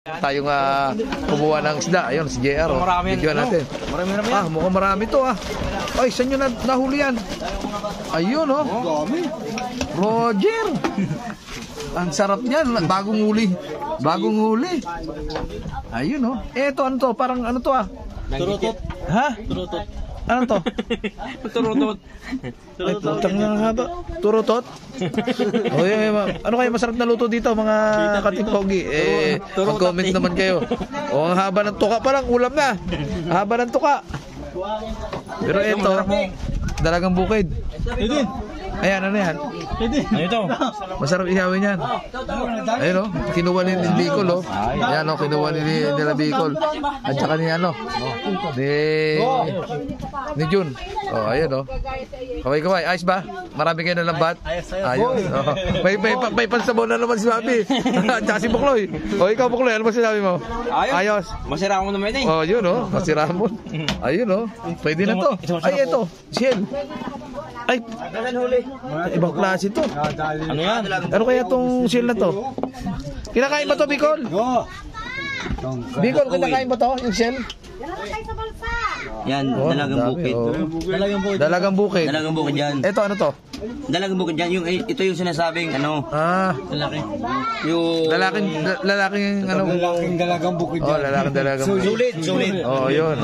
Tayong kumuha ng isda. Ayun, si JR. Video natin. Mukhang marami to Ay, saan nyo nahuli yan? Ayun, Roger. Ang sarap niyan. Bagong huli. Bagong huli. Ayun, Eto, ano to? Parang ano to Turutot. Ha? Turutot. Ano to? Turutot. Turutot? Ano kayo masarap na luto dito mga katipogi? Mag-comment naman kayo. Ang haba ng tuka pa lang, ulam na. Haba ng tuka. Pero ito, dalagang bukid. Ayan, ano yan? Ano ito? Masarap ihawin yan. Ayun kinuha ni Bicol Ayan kinuha nila Bicol. At saka ni ni Jun. Ayun Kaway, ayos ba? Marami kayo na lambat? Ayos. May pansabaw na naman si Bobby. At saka si Bukloy. Ikaw Bukloy, ano ba sinabi mo? Ayos. Masira mo naman yun masira mo. Ayun pwede na to. Ay, ito. Shell. Ay, ibang klase to. Ano yan? Ano kaya tong shell na to? Kinakain ba to, Bicol? Bicol, kinakain ba to, yung shell? Yan, dalagang bukid. Dalagang bukid. Dalagang bukid yan. Ito, ano to? Dalagang bukid yan. Ito yung sinasabing lalaki. Yung Lalaking dalagang bukid yan. Lalaking dalagang bukid. Sulit. Yun.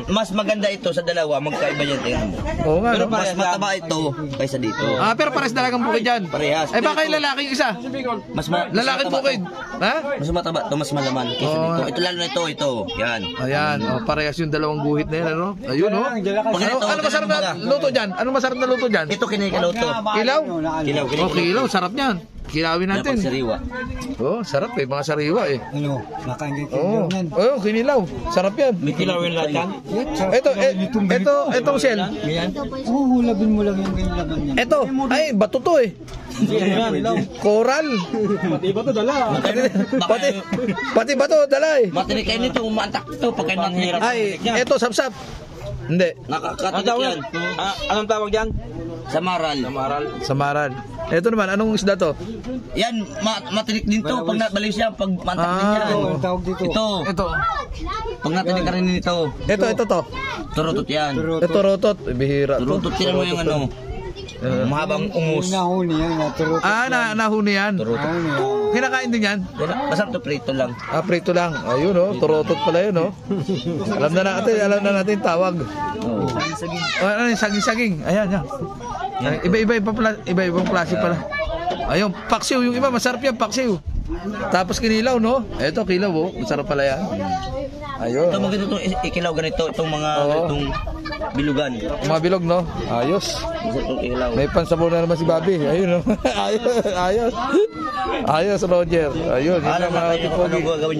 Mas maganda ito sa dalawa, magkaiba yan. Oo nga, pero mas mataba ito kaysa dito. Pero pares dalagang bukid yan. Parehas. Baka yung lalaking isa? Lalaking bukid. Ha? Mas mataba ito, mas malaman kaysa dito. Ito lalo na ito. Yan. Ayan, parehas yung dalawang guhit na yan, Ayun, Ano masarap na luto dyan? Ano masarap na luto dyan? Ito kinikaluto. Kilaw? Kilaw. Kilaw, sarap niyan. Kilawin natin. Sariwa. Sarap mga sariwa Nakain kilaw yan. Kinilaw. Sarap yan. May kilawin lahat yan? Itong shell. Hulabin mo lang yung laban niya. Ito, ay, bato to Coral. Pati ba ito dala? Pati bato, dala Matinik kayo nito, umantak ito pagka naghihirap. Ay, ito, sapsap. Hindi. Nakakatinik yan. Anong tawag yan? Samaral. Samaral. Ito naman, anong isda to? Yan, matinik din to. Pag nabalik siya, pag mantak din yan. Ito. Pag natinik ka rin nito. Ito to. Turutot yan. Ito rotot. Bihira to. Turutot sila mo yung mahabang umus. Nahuni yan. Nahuni yan. Kinakain din yan? Basta ito prito lang. Prito lang. Ayun turutot pala yun Alam na natin tawag. Ano yung saging-saging? Ayan. Iba-ibang klase pala. Ayun, paksiw. Yung iba, masarap yan, paksiw. Tapos kinilaw, Ito, kilaw, masarap pala yan. Ayun. Ito maganda itong ikilaw ganito, itong mga itong bilugan. Mga bilog, Ayos. May pansabaw na naman si Bobby. Ayun, Ayos. Ayos, Roger. Ayun. Alam na kayo kung anong gagawin nyo.